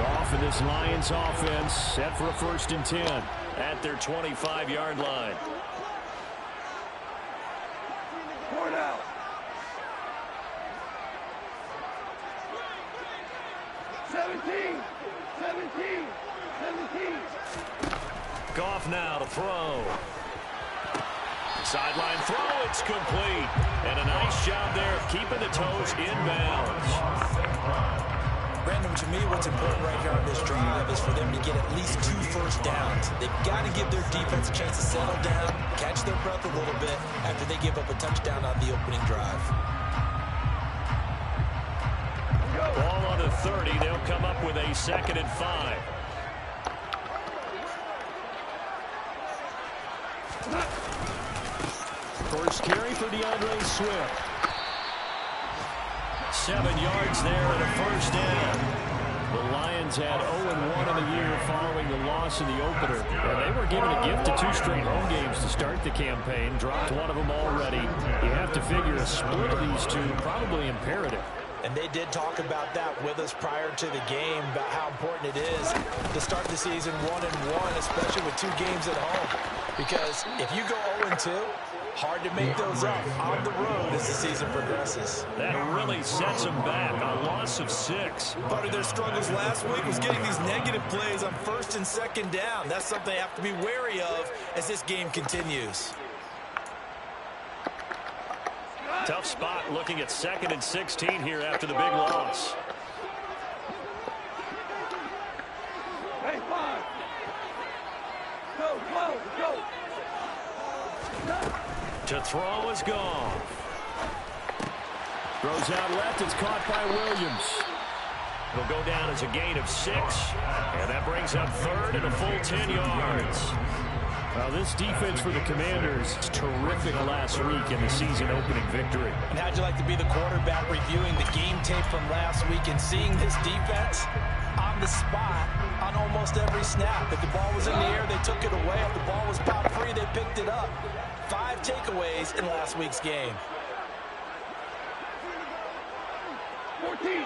Goff and this Lions offense set for a 1st and 10 at their 25-yard line. 4 down. 17. Goff now to throw. Sideline throw, it's complete. And a nice job there of keeping the toes inbounds. Brandon, to me, what's important right here on this drive is for them to get at least 2 first downs. They've got to give their defense a chance to settle down, catch their breath a little bit after they give up a touchdown on the opening drive. Ball on the 30. They'll come up with a 2nd and 5. First carry for DeAndre Swift. 7 yards there and a 1st down. The Lions had 0-1 in the year following the loss in the opener. And they were given a gift of 2 straight home games to start the campaign. Dropped one of them already. You have to figure a split of these two probably imperative. And they did talk about that with us prior to the game, about how important it is to start the season 1-1, especially with 2 games at home. Because if you go 0-2, hard to make those up on the road as the season progresses. That really sets them back. A loss of 6. Part of their struggles last week was getting these negative plays on 1st and 2nd down. That's something they have to be wary of as this game continues. Tough spot looking at 2nd and 16 here after the big loss. Hey, 5. Go. To throw is gone. Throws out left. It's caught by Williams. It'll go down as a gain of 6. And that brings up 3rd and a full 10 yards. Well, this defense for the Commanders is terrific last week in the season-opening victory. And how'd you like to be the quarterback reviewing the game tape from last week and seeing this defense on the spot on almost every snap? If the ball was in the air, they took it away. If the ball was popped free, they picked it up. 5 takeaways in last week's game. 14.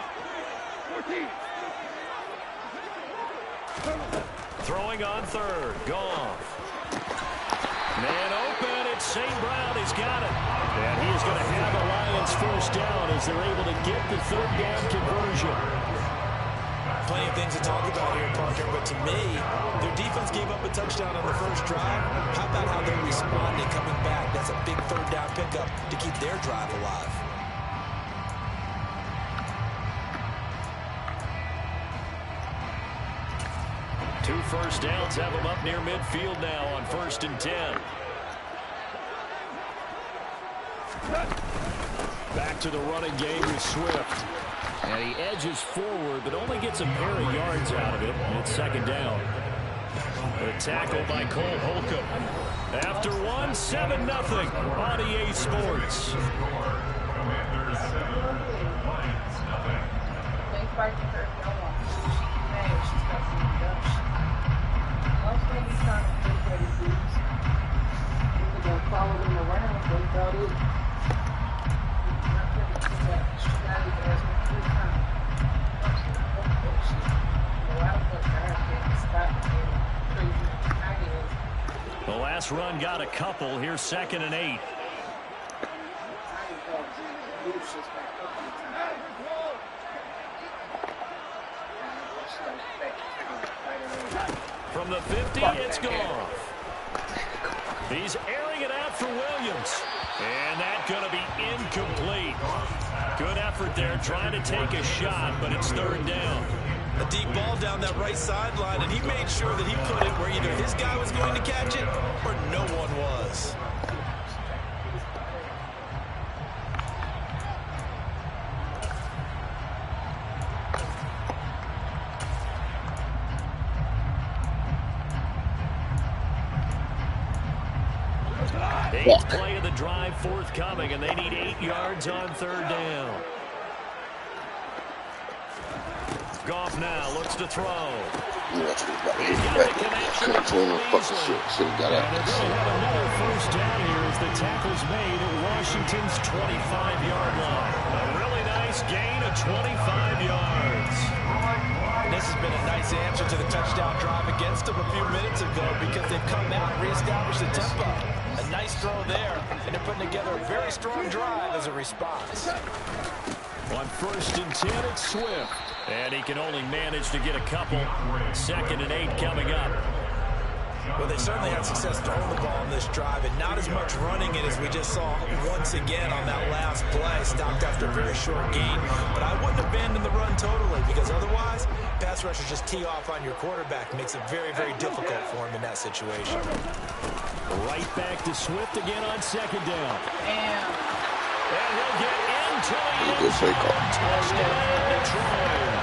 Throwing on 3rd. Goff. Man open. It's St. Brown. He's got it. And he is going to have a Lions 1st down as they're able to get the 3rd down conversion. Plenty of things to talk about here, Parker, but to me, their defense gave up a touchdown on the 1st drive. How about how they responded coming back? That's a big 3rd down pickup to keep their drive alive. Two 1st downs have them up near midfield now on 1st and 10. Back to the running game with Swift. And he edges forward, but only gets a pair of yards out of it. And it's 2nd down. A tackle by Cole Holcomb. After 1, 7-0 on EA Sports. Follow them around, they thought it. The last run got a couple. Here's 2nd and 8. From the 50, it's gone. He's airing it out for Williams. And that's going to be incomplete. Good effort there trying to take a shot, but it's 3rd down. A deep ball down that right sideline, and he made sure that he put it where either his guy was going to catch it or no one was. Eighth play of the drive forthcoming, and they need 8 yards on 3rd down. Goff now looks to throw. He's got the connection to Beasley. And they're going to have another 1st down here as the tackle's made at Washington's 25-yard line. A really nice gain of 25 yards. This has been a nice answer to the touchdown drive against them a few minutes ago because they've come out and reestablished the tempo. A nice throw there, and they're putting together a very strong drive as a response. On 1st and 10, it's Swift. And he can only manage to get a couple. 2nd and 8 coming up. Well, they certainly had success throwing the ball on this drive, and not as much running it as we just saw once again on that last play. Stopped after a very short gain. But I wouldn't abandon the run totally, because otherwise, pass rushers just tee off on your quarterback. Makes it very, very difficult for him in that situation. Right back to Swift again on 2nd down. And he'll get into the end zone. Touchdown, Detroit.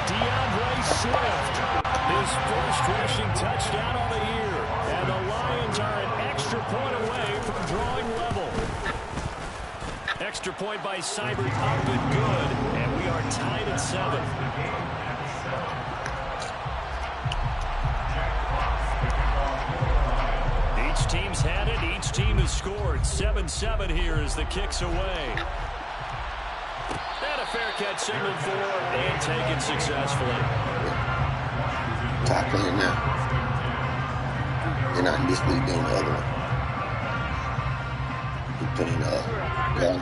DeAndre Swift. His first rushing touchdown of the year. And the Lions are an extra point away from drawing level. Extra point by Seibert up and good. And we are tied at 7. Each team's had it. Each team has scored. 7-7 here as the kick's away. And a fair catch signaled for and taken successfully. Tackling now. They're not in this league, they're in the other one.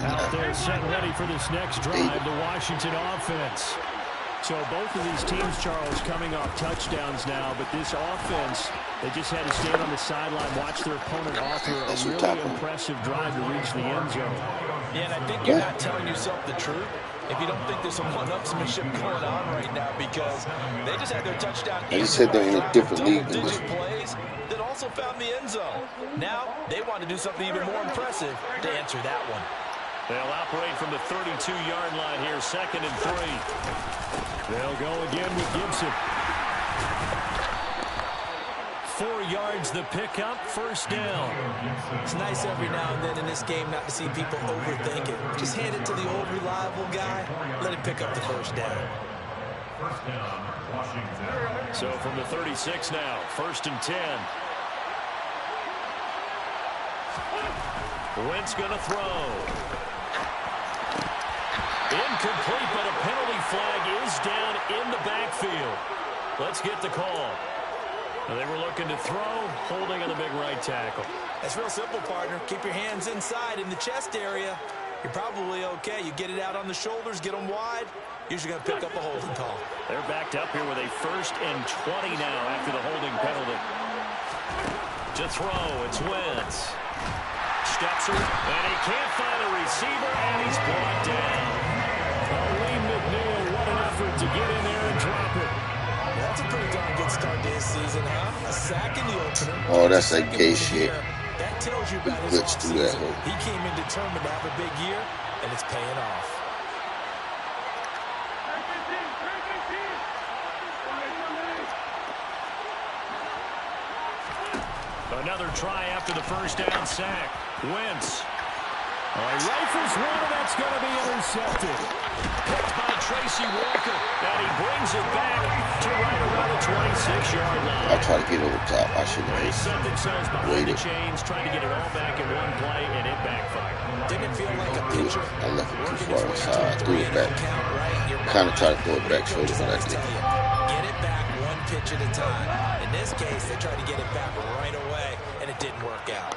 Out there set ready for this next drive, the Washington offense. So both of these teams, Charles, coming off touchdowns now, but this offense, they just had to stand on the sideline, watch their opponent offer a really impressive drive to reach the end zone. Yeah, and I think you're not telling yourself the truth if you don't think there's some one-upsmanship going on right now, because they just had their touchdown. They just said they're in a different league than this. Plays that also found the end zone. Now they want to do something even more impressive to answer that one. They'll operate from the 32-yard line here, 2nd and 3. They'll go again with Gibson. 4 yards the pickup, 1st down. It's nice every now and then in this game not to see people overthink it. Just hand it to the old reliable guy, let him pick up the 1st down. So from the 36 now, 1st and 10. Wentz going to throw. Incomplete, but a penalty flag is down in the backfield. Let's get the call. They were looking to throw, holding on the big right tackle. That's real simple, partner. Keep your hands inside in the chest area. You're probably okay. You get it out on the shoulders, get them wide. Usually going to pick up a holding call. They're backed up here with a 1st and 20 now after the holding penalty. To throw, it's Wentz. Stetzer, and he can't find a receiver, and he's brought down. Lee McNeil, what an effort to get in there and drop it. That's a pretty darn good start to his season, huh? A sack in the opener. Oh, that's that gay shit. That tells you about his offseason. He came in determined to have a big year, and it's paying off. Another try after the 1st down sack. Wentz. Rifles one, and that's going to be intercepted. Picked by Tracy Walker, and he brings it back to right around the 26-yard line. I try to get over top. I should have They set themselves behind the chains, trying to get it all back in one play, and it backfired. Didn't feel like a pitcher. I left it too far inside. I threw it back. Kind of tried to throw it back shoulder, but I did. Get it back one pitch at a time. In this case, they tried to get it back right away, and it didn't work out.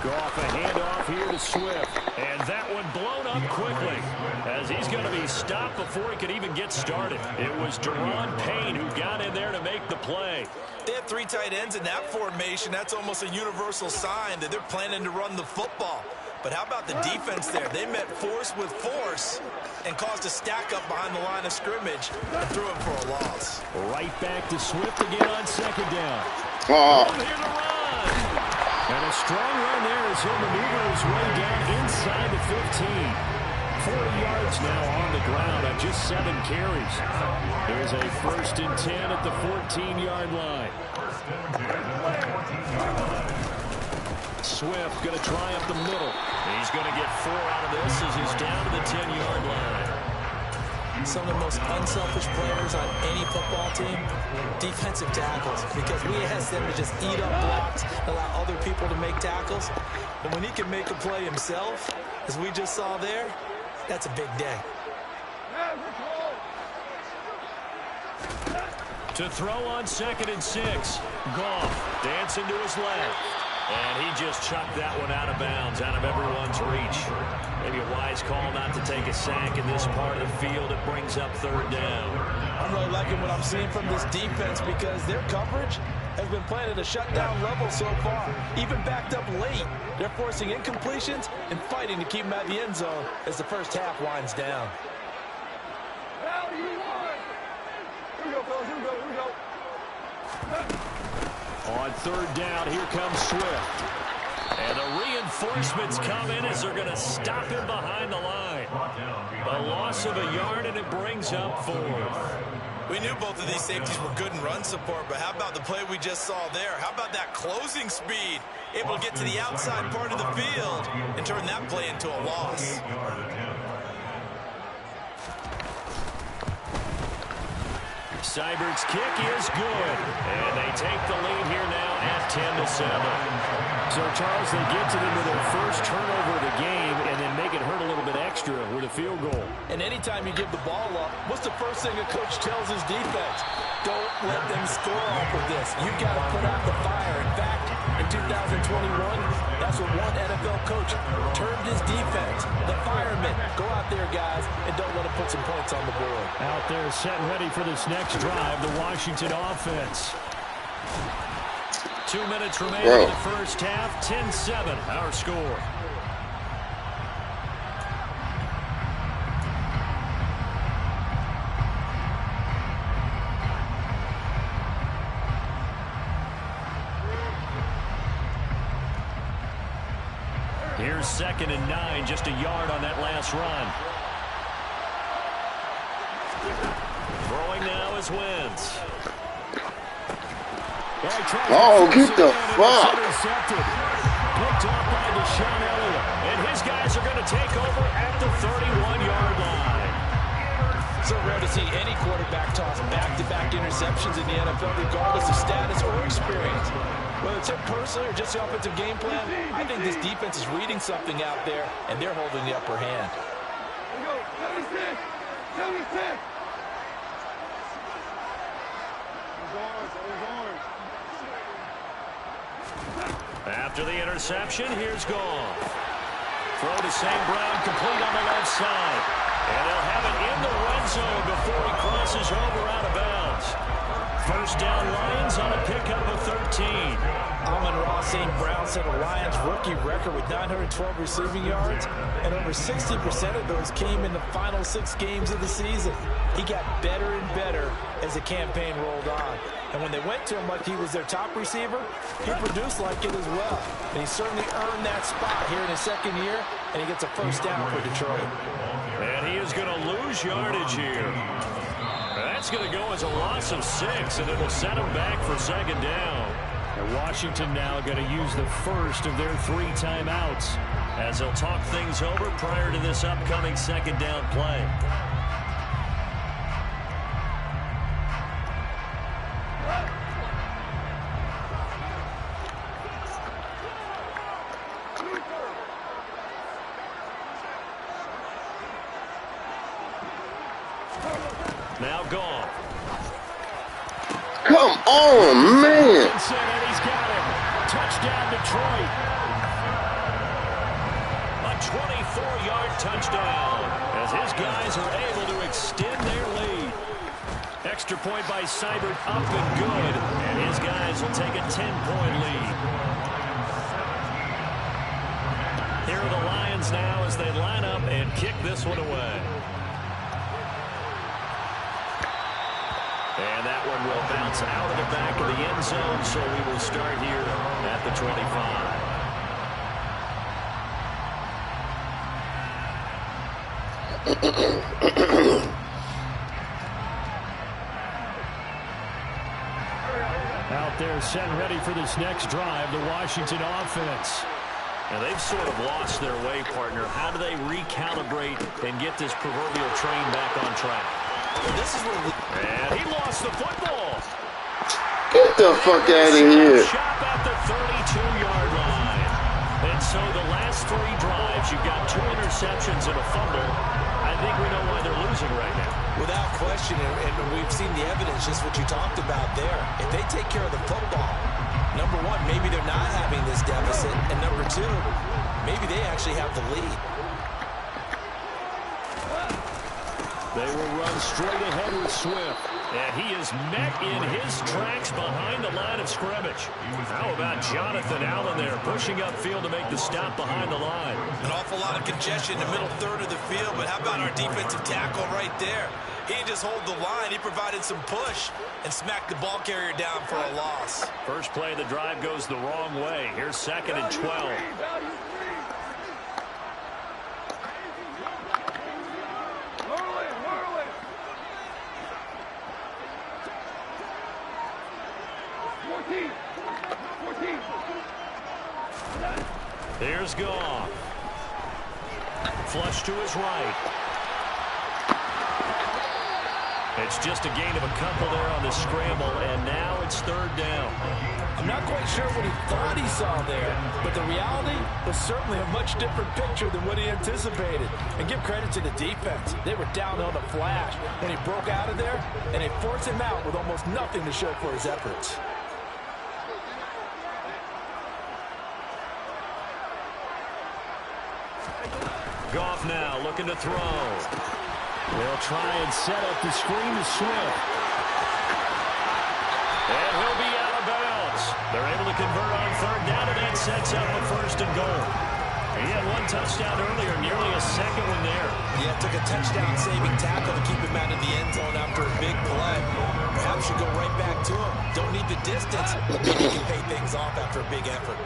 Go off a handoff here to Swift. And that one blown up quickly as he's going to be stopped before he could even get started. It was Deron Payne who got in there to make the play. They have 3 tight ends in that formation. That's almost a universal sign that they're planning to run the football. But how about the defense there? They met force with force and caused a stack up behind the line of scrimmage and threw him for a loss. Right back to Swift again on 2nd down. Oh. Here to run. And a strong run there as he'll maneuver his way down inside the 15. 40 yards now on the ground on just 7 carries. Here's a 1st and 10 at the 14-yard line. Swift going to try up the middle. He's going to get 4 out of this as he's down to the 10-yard line. some of the most unselfish players on any football team? Defensive tackles, because we ask them to just eat up blocks, allow other people to make tackles. And when he can make a play himself, as we just saw there, that's a big day. To throw on 2nd and 6. Goff dancing to his left. And he just chucked that one out of bounds, out of everyone's reach. Maybe a wise call not to take a sack in this part of the field. It brings up 3rd down. I'm really liking what I'm seeing from this defense because their coverage has been playing at a shutdown level so far. Even backed up late, they're forcing incompletions and fighting to keep them at the end zone as the first half winds down. Here we go, fellas. Here we go. On 3rd down, here comes Swift. And the reinforcements come in as they're going to stop him behind the line. A loss of a yard, and it brings up 4th. We knew both of these safeties were good in run support, but how about the play we just saw there? How about that closing speed? Able to get to the outside part of the field and turn that play into a loss. Seibert's kick is good, and they take the lead here now at 10-7. So, Charles, they get to them with their first turnover of the game and then make it hurt a little bit extra with a field goal. And anytime you give the ball up, what's the first thing a coach tells his defense? Don't let them score off of this. You've got to put out the fire. In fact, in 2021, that's what one NFL coach termed his defense. The firemen. Go out there, guys, and don't let them put some points on the board. Out there set ready for this next drive, the Washington offense. 2 minutes remaining in the first half. 10-7, our score. Here's 2nd and 9, just a yard on that last run. Throwing now is Wentz. Oh, get the fuck. Picked off by Deshaun Elliott. And his guys are going to take over at the 31-yard line. So rare to see any quarterback toss back-to-back interceptions in the NFL, regardless of status or experience. Whether it's him personally or just the offensive game plan, I think this defense is reading something out there, and they're holding the upper hand. Here we go. 76. 76. After the interception, here's Goff. Throw to St. Brown, complete on the left side. And they'll have it in the red zone before he crosses over out of bounds. First down, Lions on a pickup of 13. Amon-Ra St. Brown set a Lions rookie record with 912 receiving yards, and over 60% of those came in the final 6 games of the season. He got better and better as the campaign rolled on. And when they went to him like he was their top receiver, he produced like it as well. And he certainly earned that spot here in his 2nd year, and he gets a first down for Detroit. And he is going to lose yardage here. That's going to go as a loss of 6, and it'll set him back for 2nd down. And Washington now going to use the first of their 3 timeouts as they'll talk things over prior to this upcoming 2nd down play. Now Goff. Come on, man. And he's got him. Touchdown, Detroit. A 24-yard touchdown as his guys are able to extend their lead. Extra point by Seibert up and good, and his guys will take a 10-point lead. Here are the Lions now as they line up and kick this one away. And that one will bounce out of the back of the end zone, so we will start here at the 25. Out there set ready for this next drive, the Washington offense. And they've sort of lost their way, partner. How do they recalibrate and get this proverbial train back on track? Well, this is where and he lost the football. Get the fuck out of here. Shot at the 32-yard line. And so the last 3 drives, you've got 2 interceptions and a fumble. I think we know why they're losing right now. Without question, and we've seen the evidence, just what you talked about there. If they take care of the football, number one, maybe they're not having this deficit. And number 2, maybe they actually have the lead. They will run straight ahead with Swift. And he is met in his tracks behind the line of scrimmage. How about Jonathan Allen there, pushing upfield to make the stop behind the line? An awful lot of congestion in the middle third of the field, but how about our defensive tackle right there? He didn't just hold the line, he provided some push and smacked the ball carrier down for a loss. First play of the drive goes the wrong way. Here's 2nd and 12. Here's Goff. Flush to his right. It's just a gain of a couple there on the scramble, and now it's 3rd down. I'm not quite sure what he thought he saw there, but the reality was certainly a much different picture than what he anticipated. And give credit to the defense. They were down on the flash when he broke out of there, and they forced him out with almost nothing to show for his efforts. Goff now looking to throw. They'll try and set up the screen to Swift. And he'll be out of bounds. They're able to convert on 3rd down, and that sets up a 1st and goal. He had 1 touchdown earlier, nearly a 2nd one there. Yeah, took a touchdown-saving tackle to keep him out of the end zone after a big play. Perhaps you go right back to him. Don't need the distance, but you can pay things off after a big effort.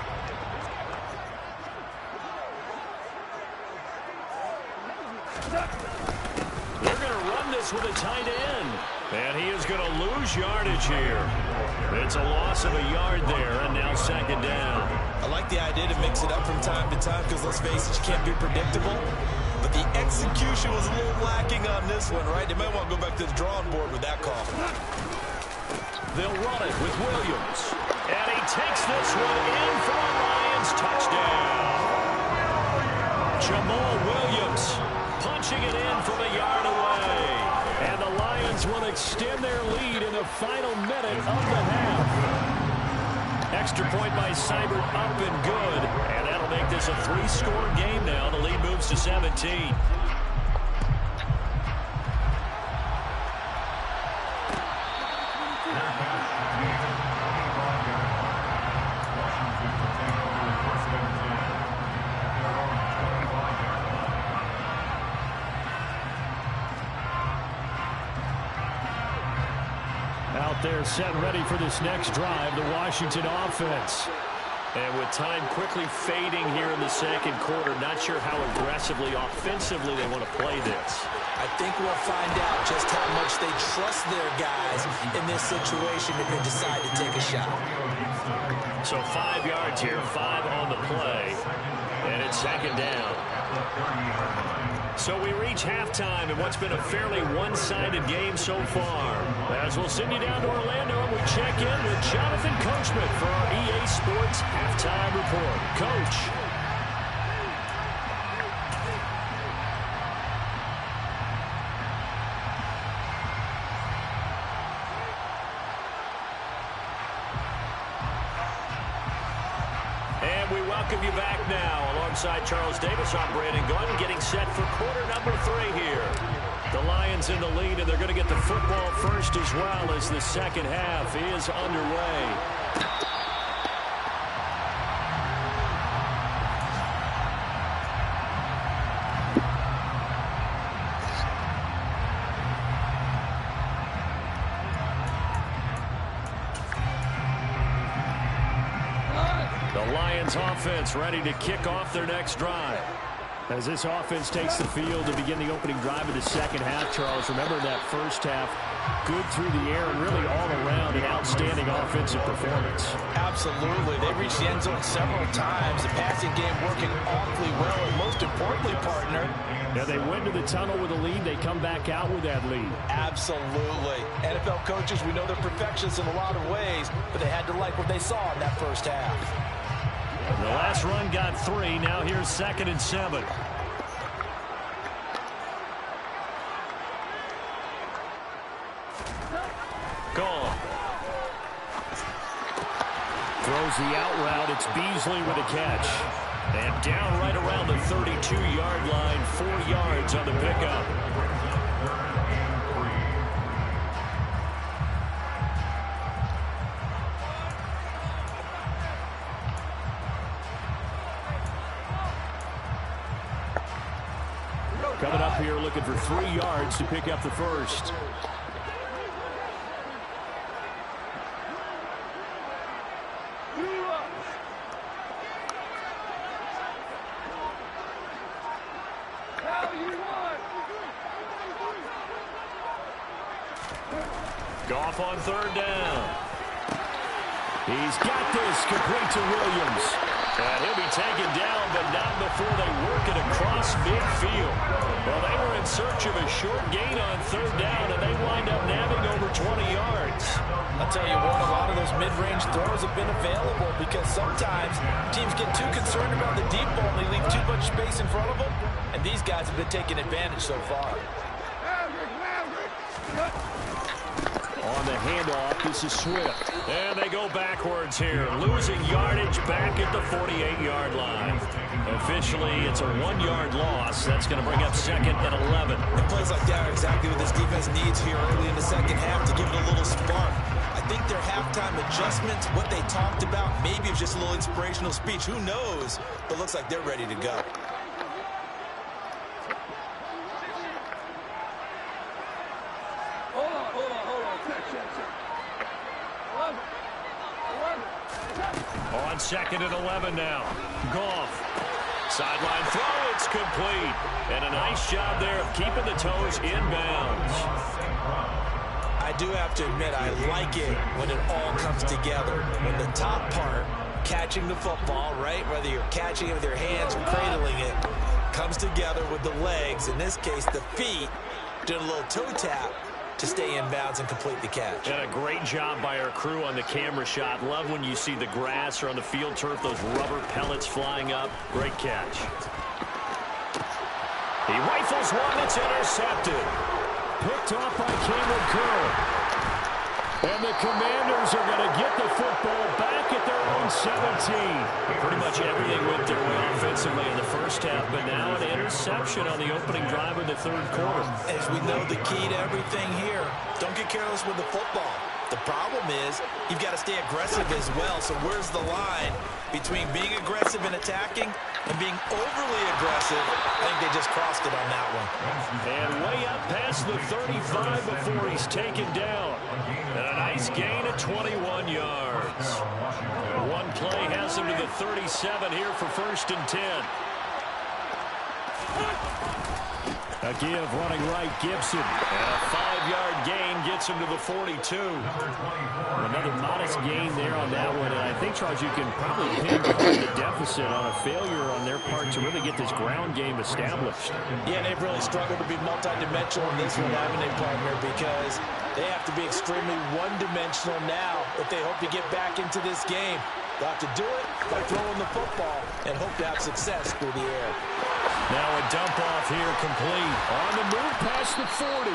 They're going to run this with a tight end. And he is going to lose yardage here. It's a loss of a yard there, and now 2nd down. I like the idea to mix it up from time to time because, let's face it, you can't be predictable. But the execution was a little lacking on this one, right? They might want to go back to the drawing board with that call. They'll run it with Williams. And he takes this one in for a Lions touchdown. Jamal Williams punching it in from a yard away. And the Lions will extend their lead in the final minute of the half. Extra point by Seibert up and good. And that'll make this a 3-score game now. The lead moves to 17. Out there set and ready for this next drive, the Washington offense. And with time quickly fading here in the 2nd quarter, not sure how aggressively, offensively they want to play this. I think we'll find out just how much they trust their guys in this situation if they decide to take a shot. So 5 yards here, 5 on the play, and it's 2nd down. So we reach halftime in what's been a fairly one-sided game so far. As we'll send you down to Orlando, and we check in with Jonathan Coachman for our EA Sports Halftime Report. Coach. And we welcome you back now. Alongside Charles Davis, I'm Brandon Gunn, getting set for quarter number 3 here. The Lions in the lead, and they're going to get the football first as well as the 2nd half is underway. The Lions offense ready to kick off their next drive. As this offense takes the field to begin the opening drive of the second half, Charles, remember in that first half, good through the air and really all around an outstanding offensive performance. Absolutely. They reached the end zone several times. The passing game working awfully well, and most importantly, partner. Yeah, they went to the tunnel with a lead. They come back out with that lead. Absolutely. NFL coaches, we know they're perfectionists in a lot of ways, but they had to like what they saw in that first half. The last run got 3. Now here's 2nd and 7. Gone. Throws the out route. It's Beasley with a catch. And down right around the 32-yard line. 4 yards on the pickup. Coming up here looking for 3 yards to pick up the first. Goff on 3rd down. He's got this complete to Williams. And he'll be taken down, but not before they work it across midfield. Well, they were in search of a short gain on 3rd down, and they wind up nabbing over 20 yards. I'll tell you what, a lot of those mid-range throws have been available because sometimes teams get too concerned about the deep ball and they leave too much space in front of them, and these guys have been taking advantage so far. On the handoff, this is Swift. And they go backwards here, losing yardage back at the 48-yard line. Officially, it's a 1-yard loss. That's going to bring up 2nd and 11. And plays like that are exactly what this defense needs here early in the second half to give it a little spark. I think their halftime adjustments, what they talked about, maybe it's just a little inspirational speech. Who knows? But looks like they're ready to go. On 2nd and 11 now. Goff. Sideline throw. It's complete. And a nice job there of keeping the toes inbounds. I do have to admit, I like it when it all comes together. When the top part, catching the football, right, whether you're catching it with your hands or cradling it, comes together with the legs, in this case the feet, doing a little toe tap to stay in bounds and complete the catch. And a great job by our crew on the camera shot. Love when you see the grass or on the field turf, those rubber pellets flying up. Great catch. He rifles one that's intercepted. Picked off by Cameron Curl. And the Commanders are going to get the football back at their own 17. Pretty much everything went their way offensively in the first half, but now an interception on the opening drive of the 3rd quarter. As we know, the key to everything here, don't get careless with the football. The problem is you've got to stay aggressive as well. So where's the line between being aggressive and attacking and being overly aggressive? I think they just crossed it on that one. And way up past the 35 before he's taken down. And a nice gain of 21 yards. One play has him to the 37 here for 1st and 10. A give running right, Gibson. And a 5-yard gain gets him to the 42. Another modest gain there on that one. And I think, Charles, you can probably pin the deficit on a failure on their part to really get this ground game established. Yeah, they've really struggled to be multidimensional in this one, haven't they, partner? Because they have to be extremely one-dimensional now if they hope to get back into this game. They'll have to do it by throwing the football and hope to have success through the air. Now a dump off here complete. On the move past the 40.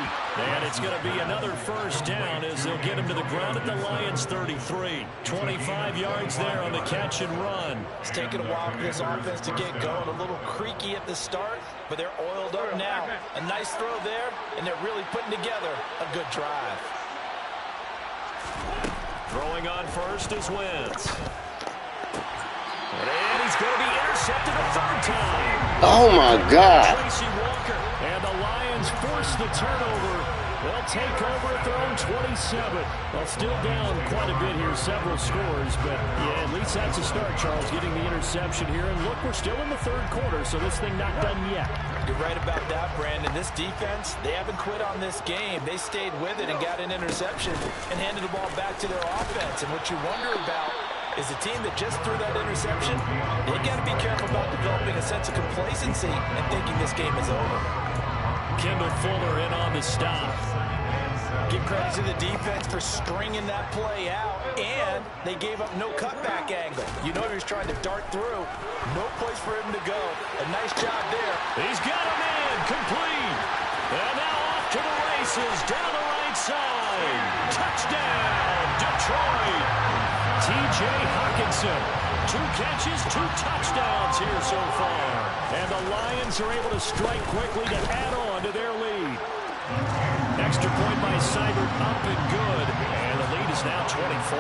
And it's going to be another 1st down as they'll get him to the ground at the Lions 33. 25 yards there on the catch and run. It's taken a while for this offense to get going. A little creaky at the start, but they're oiled up now. A nice throw there, and they're really putting together a good drive. Throwing on first is Wentz. And he's going to be intercepted a 3rd time. Oh, my God. Tracy Walker. And the Lions force the turnover They'll take over at their own 27. Well, still down quite a bit here, several scores, but yeah, at least that's a start, Charles, getting the interception here. And look, we're still in the third quarter, so this thing not done yet. You're right about that, Brandon. This defense, they haven't quit on this game. They stayed with it and got an interception and handed the ball back to their offense. And what you wonder about is the team that just threw that interception, they got to be careful about developing a sense of complacency and thinking this game is over. Kendall Fuller in on the stop. Give credit to the defense for stringing that play out, and they gave up no cutback angle. You know he was trying to dart through. No place for him to go. A nice job there. He's got a man complete. And now off to the races down the right side. Touchdown, Detroit. T.J. Hockenson. 2 catches, 2 touchdowns here so far. And the Lions are able to strike quickly to add on to their lead. Extra point by Seibert, up and good. And the lead is now 24.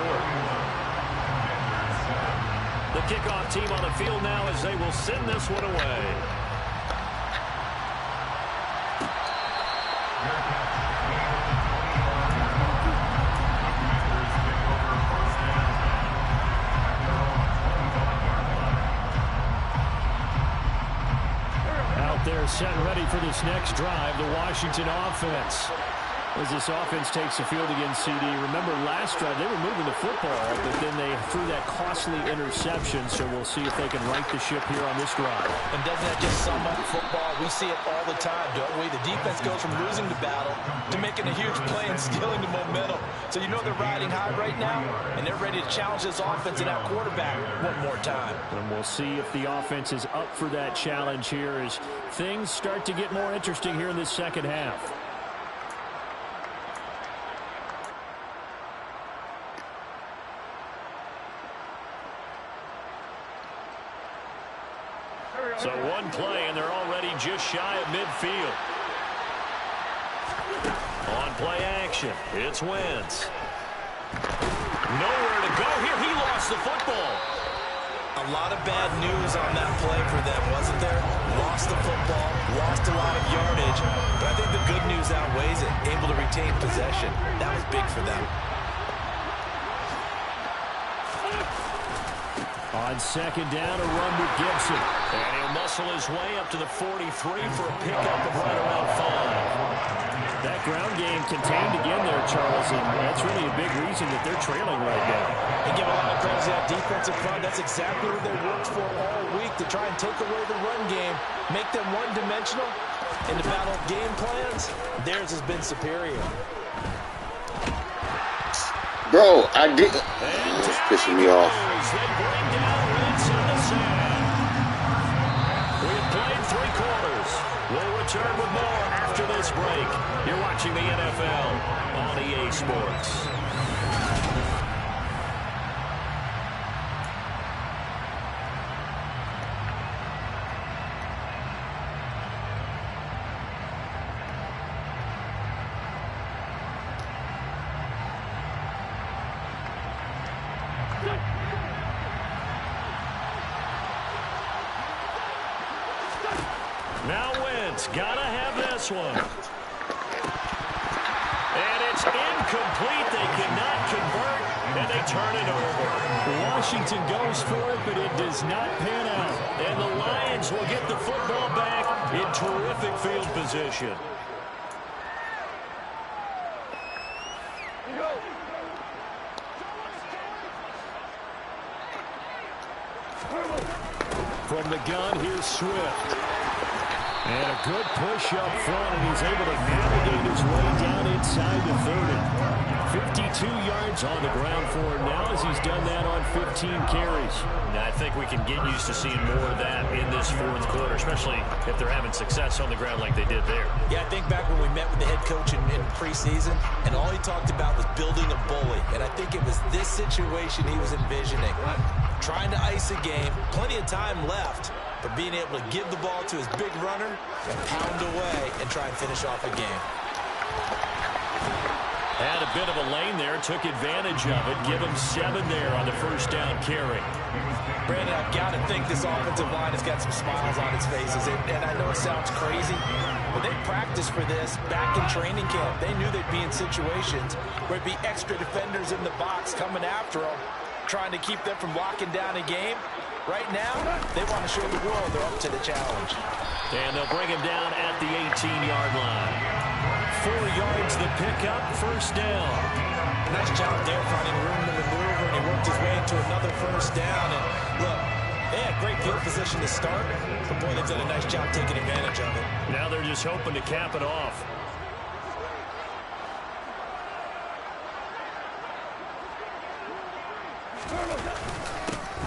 The kickoff team on the field now as they will send this one away. They're set and ready for this next drive, the Washington offense. As this offense takes the field against CD. Remember last drive, they were moving the football, but then they threw that costly interception, so we'll see if they can right the ship here on this drive. And doesn't that just sum up football? We see it all the time, don't we? The defense goes from losing the battle to making a huge play and stealing the momentum. So you know they're riding high right now, and they're ready to challenge this offense and that quarterback one more time. And we'll see if the offense is up for that challenge here as things start to get more interesting here in this second half. So one play, and they're already just shy of midfield. On play action, it's Wentz. Nowhere to go here. He lost the football. A lot of bad news on that play for them, wasn't there? Lost the football, lost a lot of yardage, but I think the good news outweighs it. Able to retain possession. That was big for them. On second down, a run with Gibson. And he'll muscle his way up to the 43 for a pickup of right around 5. That ground game contained again there, Charles, and that's really a big reason that they're trailing right now. They give a lot of credit to that defensive front. That's exactly what they worked for all week, to try and take away the run game, make them one-dimensional. In the battle of game plans, theirs has been superior. Bro, I did. It's pissing me off. We've played 3 quarters. We'll return with more after this break. You're watching the NFL on EA Sports. Now Wentz, gotta have this one. And it's incomplete. They cannot convert, and they turn it over. Washington goes for it, but it does not pan out. And the Lions will get the football back in terrific field position. From the gun, here's Swift. And a good push up front, and he's able to navigate his way down inside the 30. 52 yards on the ground for him now as he's done that on 15 carries. Now, I think we can get used to seeing more of that in this fourth quarter, especially if they're having success on the ground like they did there. Yeah, I think back when we met with the head coach in preseason, and all he talked about was building a bully. And I think it was this situation he was envisioning. Trying to ice a game, plenty of time left, but being able to give the ball to his big runner and pound away and try and finish off a game. Had a bit of a lane there, took advantage of it. Give him 7 there on the first down carry. Brandon, I've got to think this offensive line has got some smiles on its faces. And I know it sounds crazy, but they practiced for this back in training camp. They knew they'd be in situations where it'd be extra defenders in the box coming after them, trying to keep them from locking down a game. Right now, they want to show the world they're up to the challenge. And they'll bring him down at the 18-yard line. 4 yards the pickup, first down. Nice job there finding room to maneuver, and he worked his way into another first down. And look, they had great field position to start, but boy, they've done a nice job taking advantage of it. Now they're just hoping to cap it off.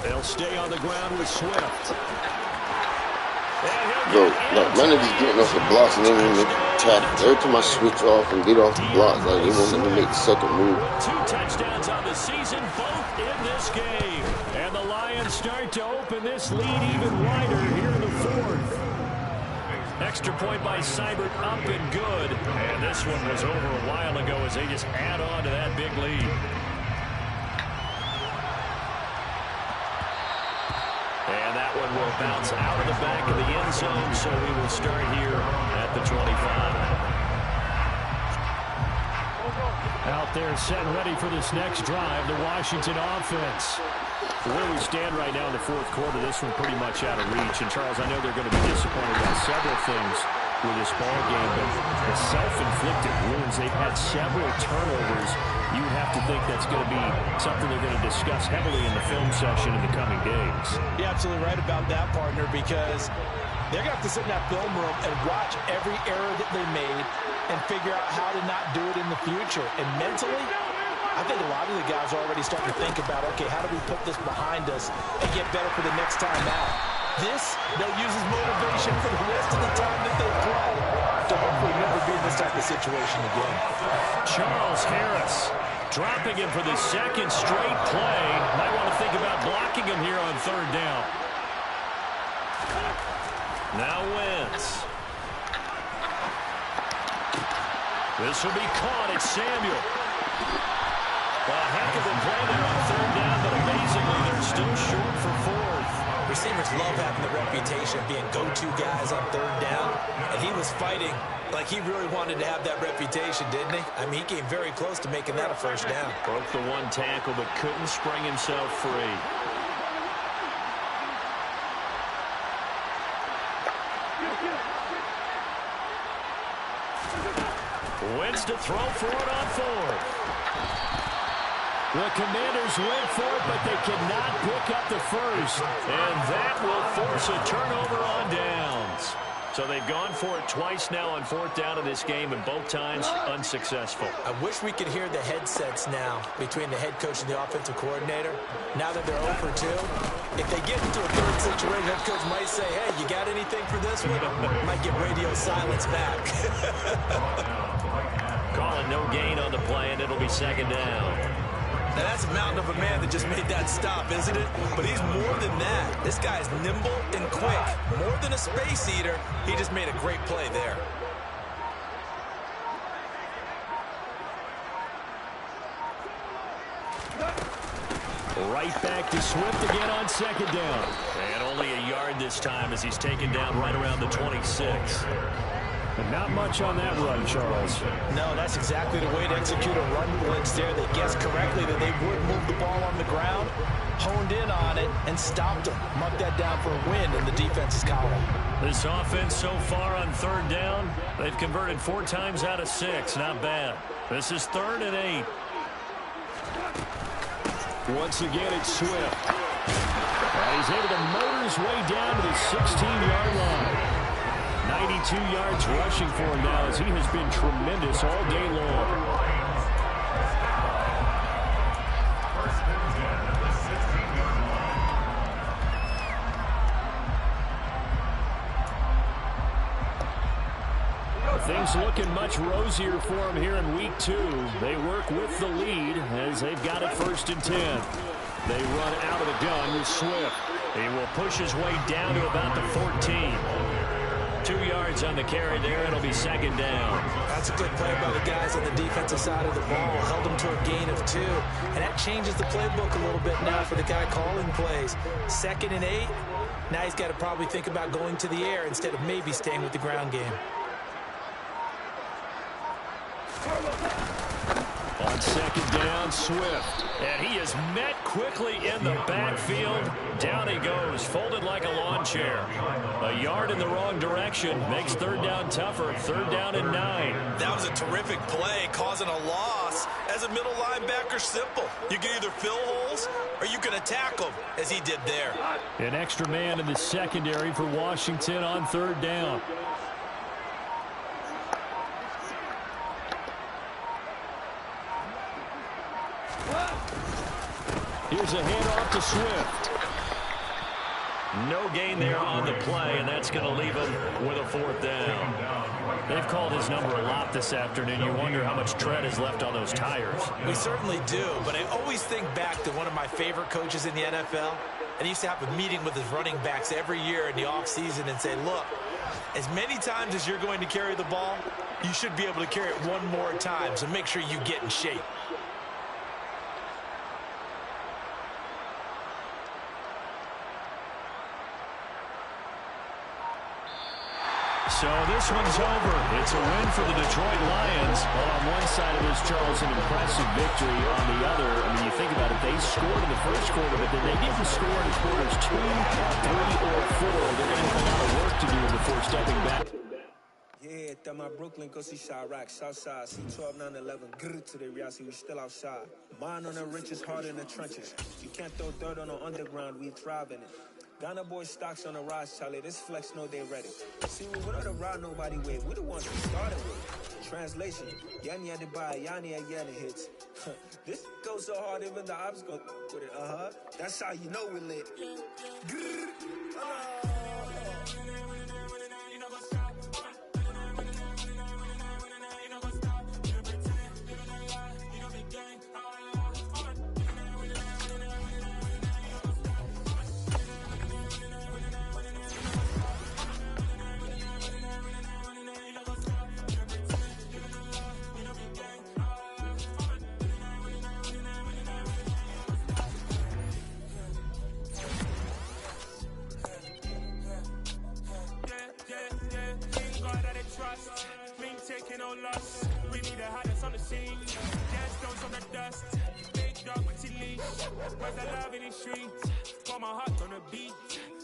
They'll stay on the ground with Swift. Bro, like, my niggas getting off the blocks and then when they try to, every time I switch off and get off the blocks, like, they won't let me make the second move. 2 touchdowns on the season, both in this game. And the Lions start to open this lead even wider here in the 4th. Extra point by Seibert, up and good. And this one was over a while ago as they just add on to that big lead. And that one will bounce out of the back of the end zone, so we will start here at the 25. Out there set and ready for this next drive, the Washington offense. Where we stand right now in the 4th quarter, this one pretty much out of reach. And, Charles, I know they're going to be disappointed about several things with this ball game, but the self-inflicted wounds, they've had several turnovers. You have to think that's going to be something they're going to discuss heavily in the film session in the coming days. You're absolutely right about that, partner, because they're going to have to sit in that film room and watch every error that they made and figure out how to not do it in the future. And mentally, I think a lot of the guys are already starting to think about, okay, how do we put this behind us and get better for the next time out? This, they'll use as motivation for the rest of the time that they play to hopefully never be in this type of situation again. Charles Harris dropping him for the 2nd straight play. Might want to think about blocking him here on 3rd down. Now Wentz. This will be caught. It's Samuel. A heck of a play there on 3rd down, but amazingly they're still short for 4th. Receivers love having the reputation of being go-to guys on 3rd down, and he was fighting like he really wanted to have that reputation, didn't he? I mean, he came very close to making that a first down. Broke the 1 tackle, but couldn't spring himself free. Wentz to throw for it on 4th. The Commanders went for it, but they cannot pick up the first. And that will force a turnover on downs. So they've gone for it twice now on 4th down in this game, and both times unsuccessful. I wish we could hear the headsets now between the head coach and the offensive coordinator. Now that they're 0 for 2, if they get into a 3rd situation, head coach might say, hey, you got anything for this one? Might get radio silence back. Calling no gain on the play, and it'll be 2nd down. Now, that's a mountain of a man that just made that stop, isn't it? But he's more than that. This guy's nimble and quick. More than a space eater, he just made a great play there. Right back to Swift again on 2nd down. And only a yard this time as he's taken down right around the 26. And not much on that run, Charles. No, that's exactly the way to execute a run blitz there. They guessed correctly that they would move the ball on the ground, honed in on it, and stopped them. Marked that down for a win in the defense's column. This offense so far on 3rd down, they've converted 4 times out of 6. Not bad. This is 3rd and 8. Once again, it's Swift. He's able to motor his way down to the 16-yard line. 92 yards rushing for him now as he has been tremendous all day long. Things looking much rosier for him here in week 2. They work with the lead as they've got it 1st and 10. They run out of the gun with Swift. He will push his way down to about the 14. 2 yards yards on the carry there. It'll be 2nd down. That's a good play by the guys on the defensive side of the ball. Held them to a gain of 2. And that changes the playbook a little bit now for the guy calling plays. 2nd and 8. Now he's got to probably think about going to the air instead of maybe staying with the ground game. On 2nd down, Swift. And he is met quickly in the backfield. Down he goes, folded like a lawn chair. A yard in the wrong direction makes 3rd down tougher. 3rd down and 9. That was a terrific play, causing a loss. As a middle linebacker, simple. You can either fill holes or you can attack them, as he did there. An extra man in the secondary for Washington on 3rd down. Here's a handoff to Swift. No gain there on the play, and that's going to leave him with a 4th down. They've called his number a lot this afternoon. You wonder how much tread is left on those tires. We certainly do, but I always think back to one of my favorite coaches in the NFL. And he used to have a meeting with his running backs every year in the offseason and say, look, as many times as you're going to carry the ball, you should be able to carry it one more time, so make sure you get in shape. So this one's over. It's a win for the Detroit Lions. Well, on one side of this, Charles, an impressive victory. On the other, I mean, you think about it, they scored in the first quarter, but then they didn't score in quarters 2, 3, or 4. They're going to have a lot of work to do before stepping back. Yeah, that my Brooklyn go see Chirac, Southside, C12, 911, grr to the reality, we still outside. Mine on the riches, hard in the trenches. You can't throw dirt on the underground, we thrive in it. Ghana boys stocks on the rise, Charlie. This flex know they ready. See, we don't ride nobody with. We the ones we started with. Translation: Yanni had to buy, Yanni had Yanni hits. This goes so hard, even the ops go with it. That's how you know we lit. Taking no loss, we need the hottest on the scene. Gas stones on the dust, big dog with your leash. Where's the love in the streets? Pour my heart on the beat.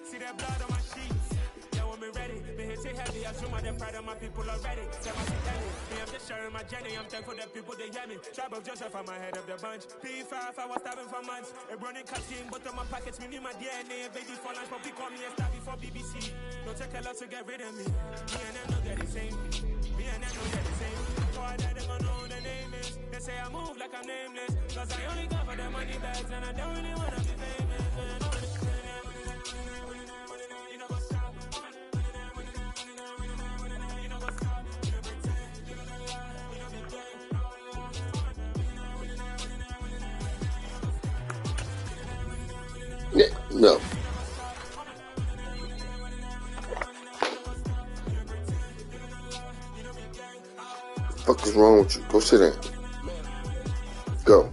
See that blood on my sheets. Yeah, when we ready, been hit it heavy. I assume I'm the pride of my people already. Tell my daddy, me I'm just sharing my journey. I'm thankful that people they hear me. Tribe of Joseph, I'm ahead of the bunch. P5, I was starving for months. A running cutting, but on my pockets, me need my DNA. Baby for lunch, but call me a star before BBC. Don't take a lot to get rid of me. Me and them don't get the same. Me and them don't get the same. Boy, that they gon' know who the name is. They say I move like I'm nameless. Cause I only come for the money bags and I don't really wanna be famous. You know what's up? You know what's up? You know pretend. You know the lie. You know the game. No. What the fuck is wrong with you? Go sit down. Go.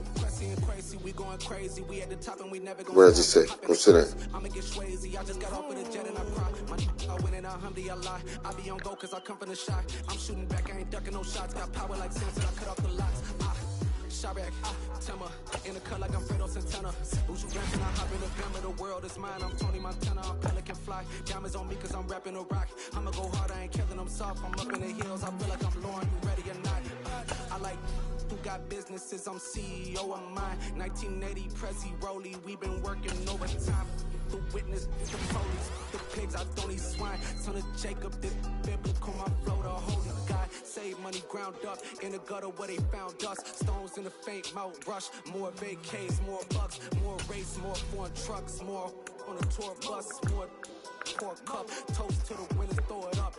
What did I just say? Go sit down. I'ma get swayzy. I just got off with a jet and I cry. I win and I lie. I be on go cause I come from the shot. I'm shooting back, I ain't ducking no shots. Got power like Samson, I cut off the locks. Chirac, Timmer, in the cut like I'm Fredo Santana. Who's you rapping? I hop in the Bama, the world is mine. I'm Tony Montana, I'm Pelican Fly. Diamonds on me cause I'm rapping a rock. I'ma go hard, I ain't killing them soft. I'm up in the hills, I feel like I'm Lauren, you ready or not? I like who got businesses, I'm CEO of mine. 1980 Prezi Rolly, we been working overtime. The witness, the police, the pigs, I don't eat swine. Son of Jacob, this biblical, my flow, the holy God. Save money ground up in the gutter where they found dust. Stones in the faint mouth rush. More vacays, more bucks, more race, more foreign trucks, more on a tour bus, more pour cup. Toast to the winners, throw it up.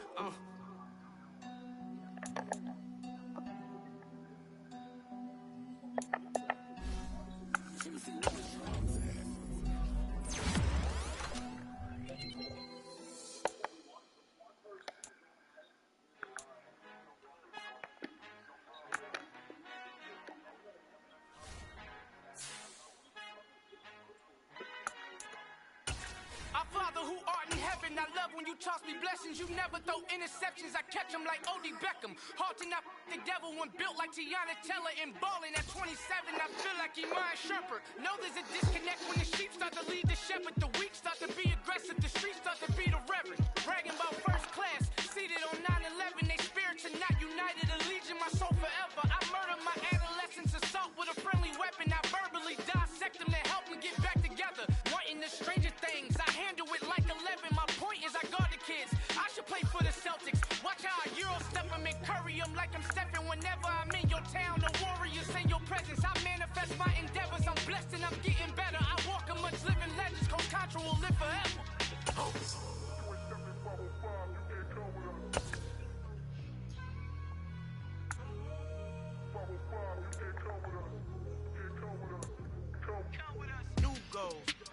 I love when you toss me blessings. You never throw interceptions. I catch them like O.D. Beckham. Hard to not the devil when built like Tiana Teller and balling at 27. I feel like Iman Shumpert. Know there's a disconnect when the sheep start to lead the shepherd. The weak start to be aggressive. The streets start to be the reverend. Bragging about first class. Seated on 9/11. They spirits are not united. Allegiant my soul forever. I murder my adolescence. Assault with a friendly weapon. I verbally dissect them to help me get back together. Wanting the stranger things. I handle it like 11. My point is I guard the kids. I should play for the Celtics. Watch how I Euro step them and curry them like I'm stepping. Whenever I'm in your town, the warriors in your presence. I manifest my endeavors. I'm blessed and I'm getting better. I walk amongst living legends. Coach Contra will live forever.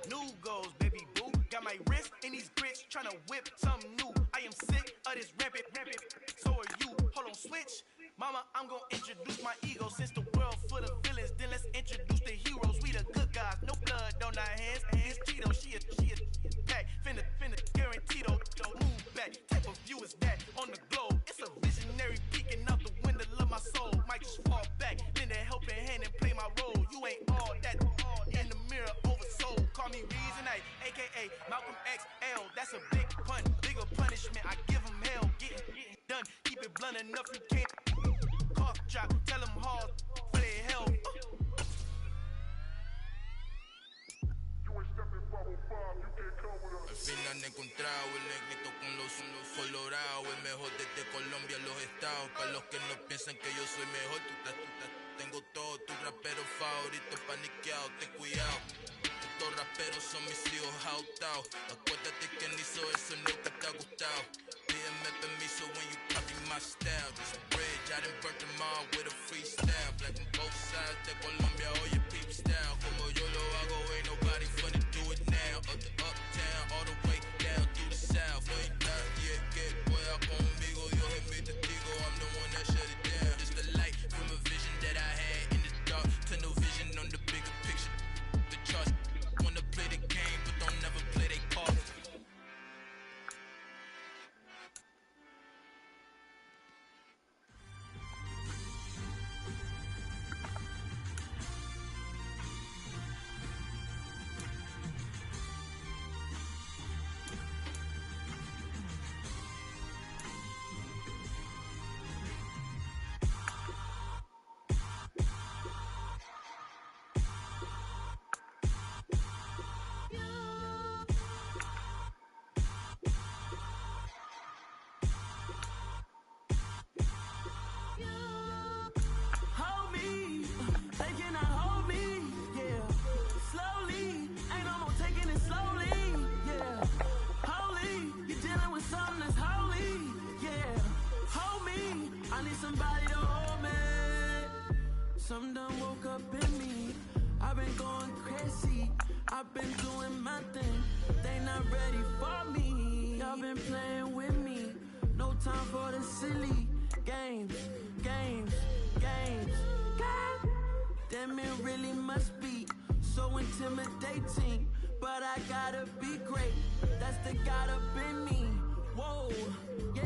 New goals, baby boo. Got my wrist in these grits, tryna whip something new. I am sick of this rampant. So are you. Hold on, switch. Mama, I'm gonna introduce my ego. Since the world full of villains, then let's introduce the heroes. We the good guys, no blood on our hands. It's Tito, she a pack. Finna, guaranteed, don't move back. Type of view is that on the globe. It's a visionary peeking out the window of my soul. Might just fall back, lend a helping hand and play my role. You ain't all that in the mirror, oversold. Call me Reason A, aka Malcolm XL. That's a big pun, bigger punishment. I give him hell, getting done. Keep it blunt enough, you can't. Cough drop, tell them hard for their health. Al fin han encontrado el éxito con los colorados. El mejor desde Colombia, los estados. Para los que no piensan que yo soy mejor, tengo todo, tus raperos favoritos paniqueados, ten cuidado. Estos raperos son mis hijos jautados. Acuérdate que ni hizo eso, nunca te ha gustado. Pídeme permiso when you copy my style. This bridge, I done burnt them all with a freestyle. Black on both sides de Colombia, oye peep style. Como yo lo hago, ain't nobody finna do it now. Up the uptown, all the way down through the south. No hay nadie que pueda conmigo, Dios es mi testigo. I'm the one that shut it down. It's the light from a vision that I had in the dark. Tunnel vision on the bigger picture. The charts wanna play the game, but don't never play their part. Something done woke up in me. I've been going crazy. I've been doing my thing. They not ready for me. Y'all been playing with me. No time for the silly games. Damn, it really must be so intimidating. But I gotta be great. That's the God up in me. Whoa, yeah.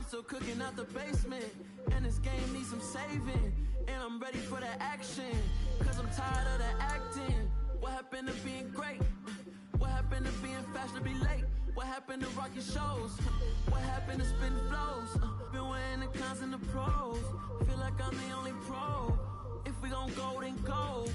Still cooking out the basement, and this game needs some saving. And I'm ready for the action, cause I'm tired of the acting. What happened to being great? What happened to being fashionably late? What happened to rocking shows? What happened to spitting flows? Been wearing the cons and the pros. Feel like I'm the only pro. If we gon' go, then go.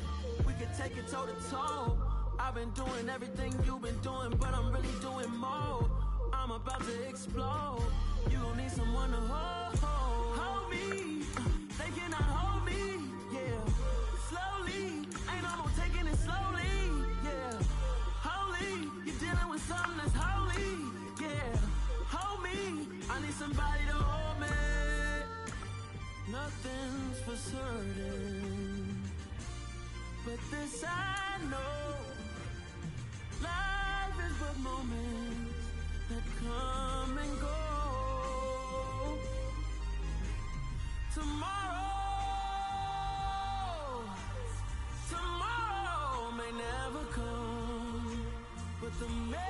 We can take it toe to toe. I've been doing everything you've been doing, but I'm really doing more. I'm about to explode. You gon' need someone to hold me. They cannot hold me, yeah. Slowly, ain't no more taking it slowly, yeah. Holy, you're dealing with something that's holy, yeah. Hold me, I need somebody to hold me. Nothing's for certain. never come, but the memories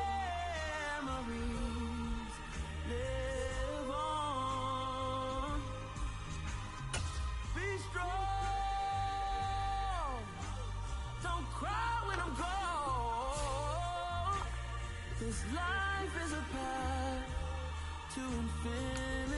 live on. Be strong, don't cry when I'm gone. This life is a path to infinity.